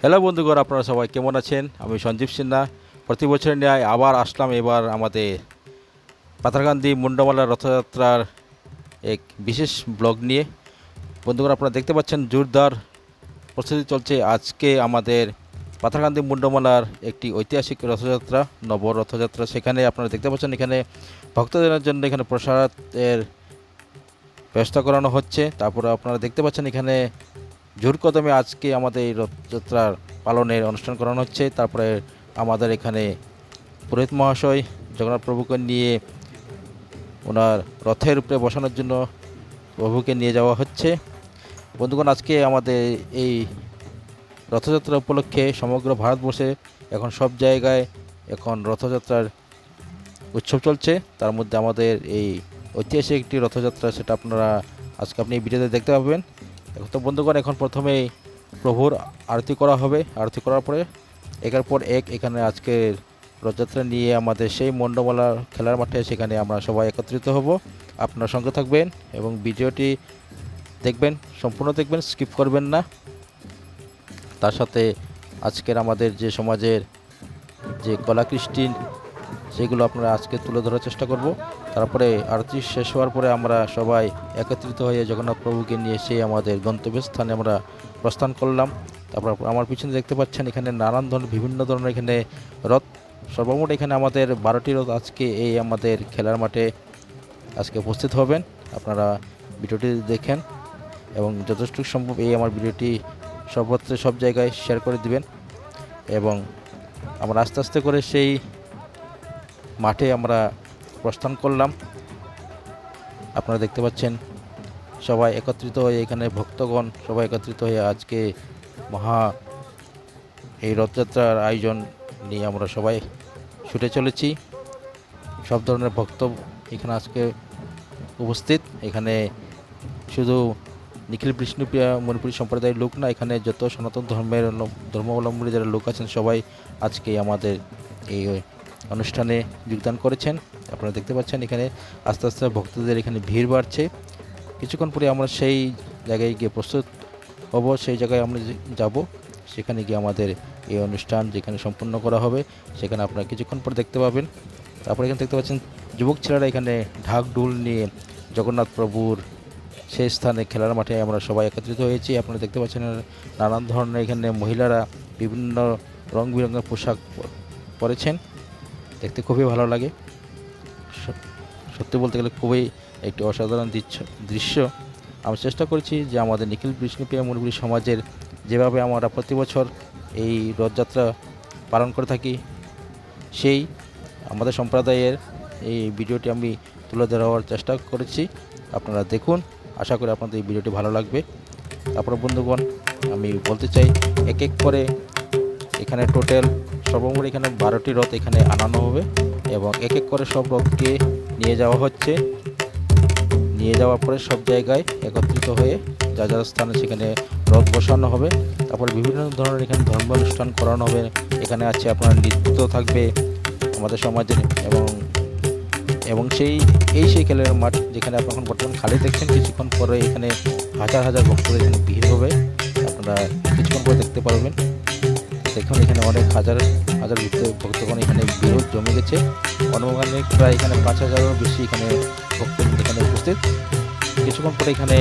Hello বন্ধুগণ, আপনারা সবাই কেমন আছেন? আমি সঞ্জীব সিনহা। প্রতি বছরের ন্যায় আবার আসলাম এবার আমাদের পাথারকান্দি মুন্ডমালা রথযাত্রার এক বিশেষ ব্লগ নিয়ে। বন্ধুগণ, আপনারা দেখতে পাচ্ছেন জোরদার প্রস্তুতি চলছে। আজকে আমাদের পাথারকান্দি মুন্ডমালার একটি ঐতিহাসিক রথযাত্রা, নব রথযাত্রা। সেখানে আপনারা দেখতে পাচ্ছেন এখানে ভক্তদের জন্য এখানে প্রসাদের ব্যবস্থা করানো হচ্ছে। তারপরে আপনারা দেখতে পাচ্ছেন এখানে জোর কদমে আজকে আমাদের এই রথযাত্রার পালনের অনুষ্ঠান করানো হচ্ছে। তারপরে আমাদের এখানে পুরোহিত মহাশয় জগন্নাথ প্রভুকে নিয়ে ওনার রথের উপরে বসানোর জন্য প্রভুকে নিয়ে যাওয়া হচ্ছে। বন্ধুগণ, আজকে আমাদের এই রথযাত্রা উপলক্ষে সমগ্র ভারতবর্ষে এখন সব জায়গায় এখন রথযাত্রার উৎসব চলছে। তার মধ্যে আমাদের এই ঐতিহাসিক একটি রথযাত্রা, সেটা আপনারা আজকে আপনি এই ভিডিওতে দেখতে পাবেন। এখন তো বন্ধুগণ, এখন প্রথমেই প্রভুর আরতি করা হবে। আরতি করার পরে একের পর এক এখানে আজকের রথযাত্রা নিয়ে আমাদের সেই মুন্ডমালা খেলার মাঠে, সেখানে আমরা সবাই একত্রিত হব। আপনারা সঙ্গে থাকবেন এবং ভিডিওটি দেখবেন, সম্পূর্ণ দেখবেন, স্কিপ করবেন না। তার সাথে আজকের আমাদের যে সমাজের যে কলাকৃষ্টি, সেগুলো আপনারা আজকে তুলে ধরার চেষ্টা করব। তারপরে আরতি শেষ হওয়ার পরে আমরা সবাই একত্রিত হয়ে জগন্নাথ প্রভুকে নিয়ে সেই আমাদের গন্তব্যস্থানে আমরা প্রস্থান করলাম। তারপর আমার পিছনে দেখতে পাচ্ছেন এখানে নানান ধরনের বিভিন্ন ধরনের এখানে রথ, সর্বমোট এখানে আমাদের 12টি রথ আজকে এই আমাদের খেলার মাঠে আজকে উপস্থিত হবেন। আপনারা ভিডিওটি দেখেন এবং যথেষ্ট সম্ভব এই আমার ভিডিওটি সর্বত্র সব জায়গায় শেয়ার করে দিবেন। এবং আমরা আস্তে আস্তে করে সেই মাঠে আমরা প্রস্থান করলাম। আপনারা দেখতে পাচ্ছেন সবাই একত্রিত হয়ে, এখানে ভক্তগণ সবাই একত্রিত হয়ে আজকে মহা এই রথযাত্রার আয়োজন নিয়ে আমরা সবাই ছুটে চলেছি। সব ধরনের ভক্ত এখানে আজকে উপস্থিত। এখানে শুধু নিখিল বিষ্ণুপ্রিয়া মণিপুরী সম্প্রদায়ের লোক না, এখানে যত সনাতন ধর্মাবলম্বী যারা লোক আছেন সবাই আজকে আমাদের এই অনুষ্ঠানে যোগদান করেছেন। আপনারা দেখতে পাচ্ছেন এখানে আস্তে আস্তে ভক্তদের এখানে ভিড় বাড়ছে। কিছুক্ষণ পরে আমরা সেই জায়গায় গিয়ে প্রস্তুত হব, সেই জায়গায় আমরা যাব। সেখানে গিয়ে আমাদের এই অনুষ্ঠান যেখানে সম্পূর্ণ করা হবে, সেখানে আপনারা কিছুক্ষণ পর দেখতে পাবেন। তারপরে এখানে দেখতে পাচ্ছেন যুবক ছেলেরা এখানে ঢাক ঢোল নিয়ে জগন্নাথ প্রভুর সেই স্থানে খেলার মাঠে আমরা সবাই একত্রিত হয়েছি। আপনারা দেখতে পাচ্ছেন নানান ধরনের এখানে মহিলারা বিভিন্ন রং বেরঙের পোশাক পরেছেন, দেখতে খুবই ভালো লাগে। সত্যি বলতে গেলে খুবই একটি অসাধারণ দৃশ্য। আমরা চেষ্টা করেছি যে আমাদের নিখিল বিষ্ণুপ্রিয়া মণিপুরী সমাজের যেভাবে আমরা প্রতি বছর এই রথযাত্রা পালন করে থাকি, সেই আমাদের সম্প্রদায়ের এই ভিডিওটি আমি তুলে ধরার চেষ্টা করেছি। আপনারা দেখুন, আশা করি আপনাদের এই ভিডিওটি ভালো লাগবে। তারপরে বন্ধুগণ, আমি বলতে চাই এক এক করে এখানে টোটাল সর্বমোট এখানে 12টি রথ এখানে আনানো হবে এবং এক এক করে সব রথকে নিয়ে যাওয়া হচ্ছে। নিয়ে যাওয়ার পরে সব জায়গায় একত্রিত হয়ে যা যা স্থানে সেখানে রথ বসানো হবে। তারপরে বিভিন্ন ধরনের এখানে ধর্ম অনুষ্ঠান করানো হবে। এখানে আছে আপনার নৃত্য থাকবে আমাদের সমাজের, এবং সেই খেলার মাঠ যেখানে আপনারা এখন বর্তমান খালি দেখছেন। কিছুক্ষণ পরে এখানে হাজার হাজার ভক্তদের এখানে ভিড় হবে, আপনারা কিছুক্ষণ পরে দেখতে পারবেন। দেখুন এখানে অনেক হাজার হাজার ভক্তগণ এখানে ভিড় জমে গেছে। অনুমানিক প্রায় এখানে 5000-এরও বেশি এখানে ভক্তগণ এখানে উপস্থিত। কিছুক্ষণ পরে এখানে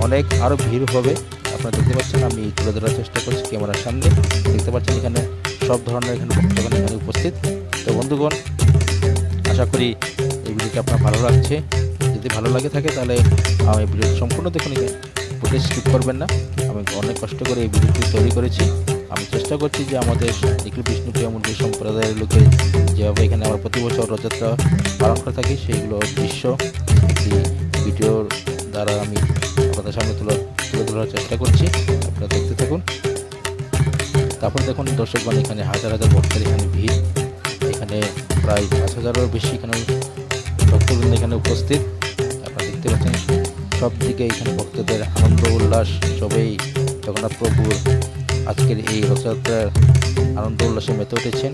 অনেক আরও ভিড় হবে। আপনারা দেখতে পাচ্ছেন, আমি তুলে ধরার চেষ্টা করছি ক্যামেরার সামনে। দেখতে পাচ্ছেন এখানে সব ধরনের এখানে ভক্তগণ এখানে উপস্থিত। তো বন্ধুগণ, আশা করি এই ভিডিওটি আপনার ভালো লাগছে। যদি ভালো লাগে থাকে তাহলে আমি ভিডিওটি সম্পূর্ণ দেখুন, ফুটেজ স্কিপ করবেন না। আমি অনেক কষ্ট করে এই ভিডিওটি তৈরি করেছি। আমি চেষ্টা করছি যে আমাদের নিখিল বিষ্ণুপ্রিয়া মণিপুরী সম্প্রদায়ের লোকের যেভাবে এখানে আমরা প্রতি বছর রথযাত্রা পালন করে থাকি, সেইগুলো দৃশ্য একটি ভিডিওর দ্বারা আমি আপনাদের সামনে তুলে ধরার চেষ্টা করছি। আপনারা দেখতে থাকুন। তারপর দেখুন দর্শকগণ, এখানে হাজার হাজার ভক্তের এখানে ভিড়। এখানে প্রায় 5000-এরও বেশি এখানে ভক্তবৃন্দ এখানে উপস্থিত। আপনারা দেখতে পাচ্ছেন সব দিকে এখানে ভক্তদের আনন্দ উল্লাস, সবাই জগন্নাথ প্রভুর আজকের এই রথযাত্রার আনন্দ উল্লাসে মেতে উঠেছেন।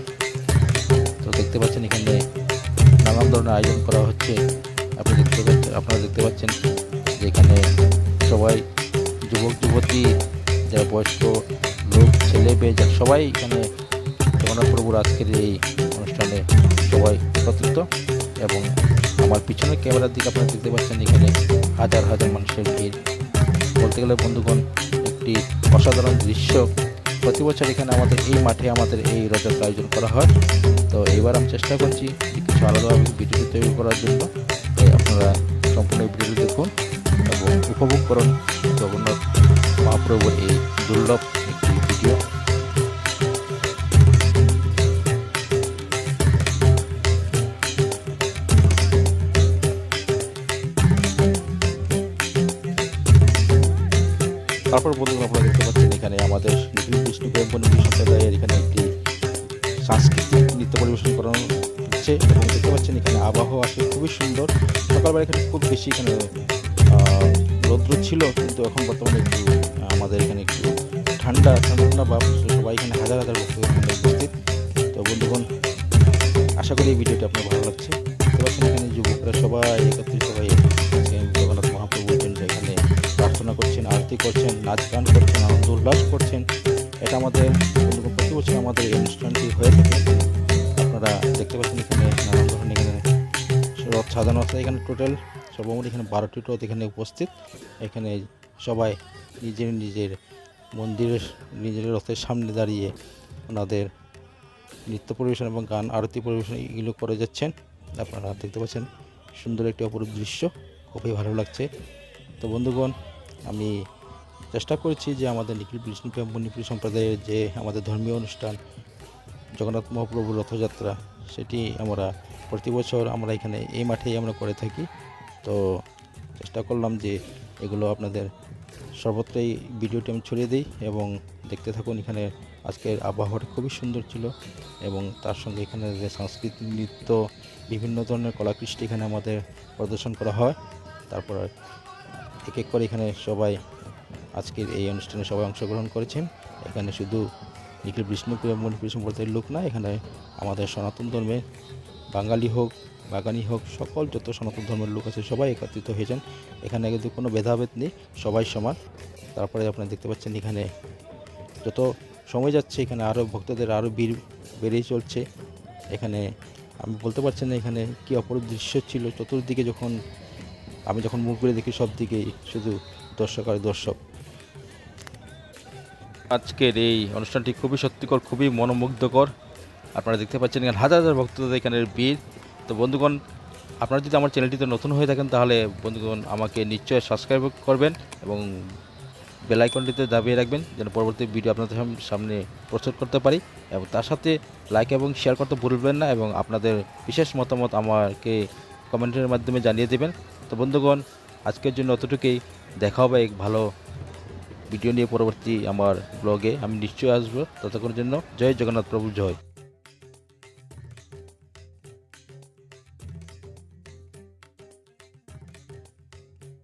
তো দেখতে পাচ্ছেন এখানে নানান ধরনের আয়োজন করা হচ্ছে। আপনারা দেখতে পাচ্ছেন যে এখানে সবাই যুবক যুবতী, যারা বয়স্ক লোক ছেলে মেয়ে যাক সবাই এখানে জগন্নাথ প্রভুর আজকের এই অনুষ্ঠানে সবাই একত্রিত। এবং আমার পিছনের ক্যামেরার দিকে আপনারা দেখতে পাচ্ছেন এখানে হাজার হাজার মানুষের ভিড়। বলতে গেলে বন্ধুগণ একটি অসাধারণ দৃশ্য। প্রতি বছর এখানে আমাদের এই মাঠে আমাদের এই রথযাত্রা আয়োজন করা হয়। তো এইবার আমি চেষ্টা করছি কিছু আলাদাভাবে ভিডিও তৈরি করার জন্য। তাই আপনারা সম্পূর্ণ ভিডিও দেখুন এবং উপভোগ করুন জগন্নাথ মহাপ্রভুর এই দুর্লভ একটি ভিডিও। তারপর বন্ধুগণ আপনারা দেখতে পাচ্ছেন এখানে আমাদের নিখিল বিষ্ণু প্রেমবন্ধু সম্প্রদায়ের এখানে একটি সাংস্কৃতিক নৃত্য পরিবেশন করানো হচ্ছে এবং দেখতে পাচ্ছেন এখানে আবহাওয়া আসলে খুবই সুন্দর। সকালবেলা এখানে খুব বেশি এখানে রৌদ্র ছিল, কিন্তু এখন বর্তমানে একটু আমাদের এখানে একটু ঠান্ডা ঠান্ডা ভাব। সবাই এখানে হাজার হাজার ভক্ত এখানে উপস্থিত। তো বন্ধুগণ আশা করি এই ভিডিওটা আপনার ভালো লাগছে। দেখতে পাচ্ছেন এখানে যুবকরা সবাই একত্রিত সবাই জগন্নাথ মহাপ্রভুর জন্য এখানে প্রার্থনা করছেন, আরতি করছেন, নাচ গান করছেন, আনন্দ উল্লাস করছেন। এটা আমাদের বন্ধুগণ প্রতি বছর আমাদের এই অনুষ্ঠানটি হয়ে থাকে। আপনারা দেখতে পাচ্ছেন এখানে নানান ধরনের এখানে রথ সাজানো আছে। এখানে টোটাল সর্বমোট এখানে 12টি রথ এখানে উপস্থিত। এখানে সবাই নিজের নিজের মন্দিরের নিজের রথের সামনে দাঁড়িয়ে ওনাদের নৃত্য পরিবেশন এবং গান আরতি পরিবেশন এগুলো করে যাচ্ছেন। আপনারা দেখতে পাচ্ছেন সুন্দর একটি অপরূপ দৃশ্য, খুবই ভালো লাগছে। তো বন্ধুগণ আমি চেষ্টা করছি যে আমাদের নিখিল বিষ্ণু প্রেমবন্ধু সম্প্রদায়ের যে আমাদের ধর্মীয় অনুষ্ঠান জগন্নাথ মহাপ্রভুর রথযাত্রা, সেটি আমরা প্রতি বছর আমরা এখানে এই মাঠেই আমরা করে থাকি। তো চেষ্টা করলাম যে এগুলো আপনাদের সর্বত্রই ভিডিওটি আমি ছড়িয়ে দিই এবং দেখতে থাকুন। এখানে আজকের আবহাওয়াটা খুবই সুন্দর ছিল এবং তার সঙ্গে এখানে যে সাংস্কৃতিক নৃত্য বিভিন্ন ধরনের কলাকৃষ্টি এখানে আমাদের প্রদর্শন করা হয়। তারপর এক এক করে এখানে সবাই আজকের এই অনুষ্ঠানে সবাই অংশগ্রহণ করেছেন। এখানে শুধু নিখিল বিষ্ণু প্রেমবন্ধু সম্প্রদায়ের লোক না, এখানে আমাদের সনাতন ধর্মে বাঙালি হোক বাগানি হোক সকল যত সনাতন ধর্মের লোক আছে সবাই একত্রিত হয়েছেন। এখানে কিন্তু কোনো ভেদাভেদ নেই, সবাই সমান। তারপরে আপনারা দেখতে পাচ্ছেন এখানে যত সময় যাচ্ছে এখানে আরও ভক্তদের আরও ভিড় বেড়েই চলছে। এখানে আমি বলতে পারছি না এখানে কী অপরূপ দৃশ্য ছিল। চতুর্দিকে আমি যখন মুখ করে দেখি সব দিকেই শুধু দর্শক আর দর্শক। আজকের এই অনুষ্ঠানটি খুবই সত্যিকর, খুবই মনোমুগ্ধকর। আপনারা দেখতে পাচ্ছেন এখানে হাজার হাজার ভক্তদের এখানে ভিড়। তো বন্ধুগণ আপনারা যদি আমার চ্যানেলটিতে নতুন হয়ে থাকেন তাহলে বন্ধুগণ আমাকে নিশ্চয়ই সাবস্ক্রাইব করবেন এবং বেল আইকনটিতে দাবিয়ে রাখবেন যেন পরবর্তী ভিডিও আপনাদের সামনে প্রস্তুত করতে পারি। এবং তার সাথে লাইক এবং শেয়ার করতে ভুলবেন না এবং আপনাদের বিশেষ মতামত আমাকে কমেন্টের মাধ্যমে জানিয়ে দেবেন। তো বন্ধুগণ আজকের জন্য অতটুকুই। দেখা হবে এক ভালো ভিডিও নিয়ে পরবর্তী আমার ব্লগে। আমি নিশ্চয়ই আসবো। ততক্ষণের জন্য জয় জগন্নাথ প্রভু জয়।